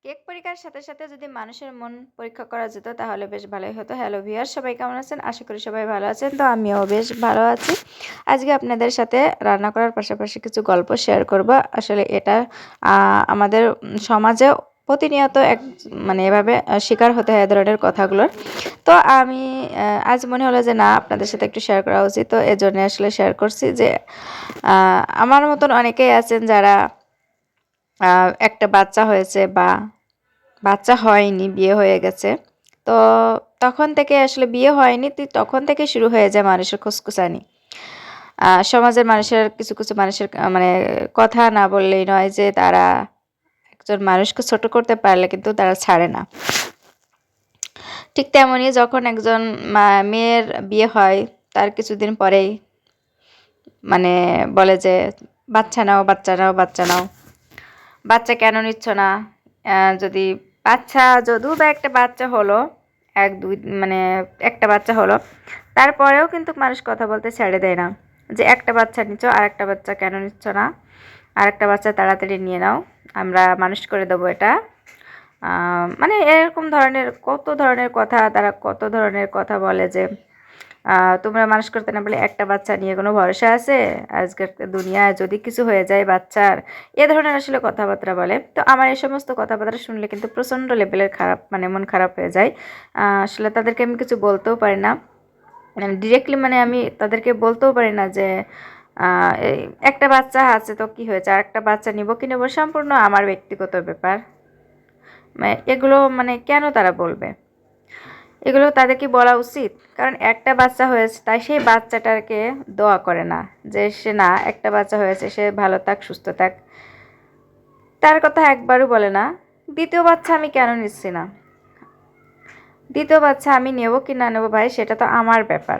Cake পরীক্ষার সাথে সাথে যদি মানুষের মন পরীক্ষা করা যেত তাহলে বেশ ভালোই হতো। হ্যালো ভিউয়ার্স, সবাই কেমন আছেন? আশা করি সবাই ভালো আছেন। তো আমিও বেশ ভালো আছি। আজকে আপনাদের সাথে রান্না করার পাশাপাশি কিছু গল্প শেয়ার করব। আসলে এটা আমাদের সমাজে প্রতিনিয়ত মানে এভাবে শিকার হতে হয় এ ধরনের কথাগুলোর। তো আমি আজ মনে হলো যে না, আপনাদের সাথে একটু শেয়ার করা উচিত। তো এজন্য আসলে শেয়ার করছি যে আমার মতন অনেকেই আছেন যারা একটা বাচ্চা হয়েছে বা বাচ্চা হয়নি, বিয়ে হয়ে গেছে। তো তখন থেকে আসলে বিয়ে হয়নি, তখন থেকে শুরু হয়ে যায় মানুষের খুসখুসানি। সমাজের মানুষের কিছু মানুষের মানে কথা না বললেই নয় যে তারা একজন মানুষকে ছোট করতে পারলে কিন্তু তারা ছাড়ে না। ঠিক তেমনই যখন একজন মেয়ের বিয়ে হয়, তার কিছুদিন পরেই মানে বলে যে বাচ্চা নাও, বাচ্চা নাও, বাচ্চা নাও, বাচ্চা কেন নিচ্ছ না? যদি বাচ্চা যদিও বা একটা বাচ্চা হলো, মানে একটা বাচ্চা হলো, তারপরেও কিন্তু মানুষ কথা বলতে ছেড়ে দেয় না যে একটা বাচ্চা নিচ্ছ, আর একটা বাচ্চা কেন নিচ্ছ না? আর একটা বাচ্চা তাড়াতাড়ি নিয়ে নাও, আমরা মানুষ করে দেবো এটা। মানে এরকম ধরনের কত ধরনের কথা, তারা কত ধরনের কথা বলে যে তোমরা মানুষ করতে না বলে একটা বাচ্চা নিয়ে কোনো ভরসা আছে? আজকের দুনিয়ায় যদি কিছু হয়ে যায় বাচ্চার, এ ধরনের আসলে কথাবার্তা বলে। তো আমার এই সমস্ত কথাবার্তা শুনলে কিন্তু প্রচণ্ড লেভেলের খারাপ, মানে মন খারাপ হয়ে যায়। আসলে তাদেরকে আমি কিছু বলতেও পারি না, মানে ডিরেক্টলি, মানে আমি তাদেরকে বলতেও পারি না যে এই একটা বাচ্চা আছে তো কি হয়েছে, আর একটা বাচ্চা নিব কি নেব সম্পূর্ণ আমার ব্যক্তিগত ব্যাপার। মানে এগুলো মানে কেন তারা বলবে? এগুলো তাদেরকে বলা উচিত, কারণ একটা বাচ্চা হয়েছে তাই সেই বাচ্চাটাকে দোয়া করে না যে সে না, একটা বাচ্চা হয়েছে, সে ভালো থাক, সুস্থ থাক, তার কথা একবারও বলে না। দ্বিতীয় বাচ্চা আমি কেন নিচ্ছি না, দ্বিতীয় বাচ্চা আমি নেব কি না নেবো ভাই, সেটা তো আমার ব্যাপার।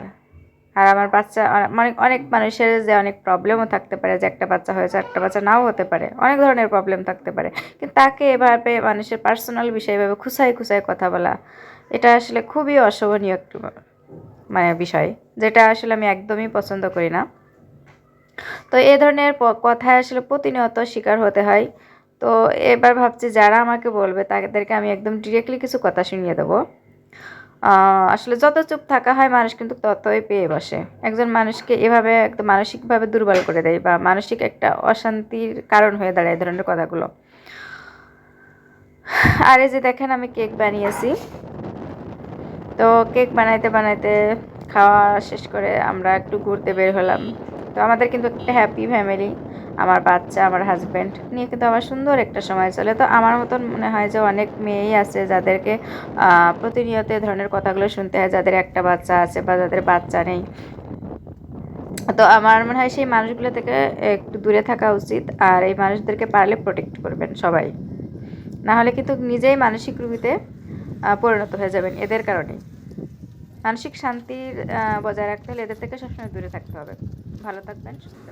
আর আমার বাচ্চা মানে অনেক মানুষের যে অনেক প্রবলেমও থাকতে পারে, যে একটা বাচ্চা হয়েছে একটা বাচ্চা নাও হতে পারে, অনেক ধরনের প্রবলেম থাকতে পারে, কিন্তু তাকে এভাবে মানুষের পার্সোনাল বিষয় এভাবে খুসাই খুসাই কথা বলা, এটা আসলে খুবই অশোভনীয় একটু মানে বিষয়, যেটা আসলে আমি একদমই পছন্দ করি না। তো এই ধরনের কথায় আসলে প্রতিনিয়ত শিকার হতে হয়। তো এবার ভাবছি যারা আমাকে বলবে তাদেরকে আমি একদম ডিরেক্টলি কিছু কথা শুনিয়ে দেবো। আসলে যত চুপ থাকা হয় মানুষ কিন্তু ততই পেয়ে বসে। একজন মানুষকে এভাবে একদম মানসিকভাবে দুর্বল করে দেয় বা মানসিক একটা অশান্তির কারণ হয়ে দাঁড়ায় এই ধরনের কথাগুলো। আর এই যে দেখেন, আমি কেক বানিয়েছি। তো কেক বানাইতে বানাইতে খাওয়া শেষ করে আমরা একটু ঘুরতে বের হলাম। তো আমাদের কিন্তু একটা হ্যাপি ফ্যামিলি, আমার বাচ্চা, আমার হাজব্যান্ড নিয়ে কিন্তু আমার সুন্দর একটা সময় চলে। তো আমার মতন মনে হয় যে অনেক মেয়েই আছে যাদেরকে প্রতিনিয়ত এই ধরনের কথাগুলো শুনতে হয়, যাদের একটা বাচ্চা আছে বা যাদের বাচ্চা নেই। তো আমার মনে হয় সেই মানুষগুলো থেকে একটু দূরে থাকা উচিত, আর এই মানুষদেরকে পারলে প্রোটেক্ট করবেন সবাই, না হলে কিন্তু নিজেই মানসিক রোগীতে পরিণত হয়ে যাবেন এদের কারণেই। মানসিক শান্তির বজায় রাখতে হলে এদের থেকে সবসময় দূরে থাকতে হবে। ভালো থাকবেন, সুস্থ থাকবেন।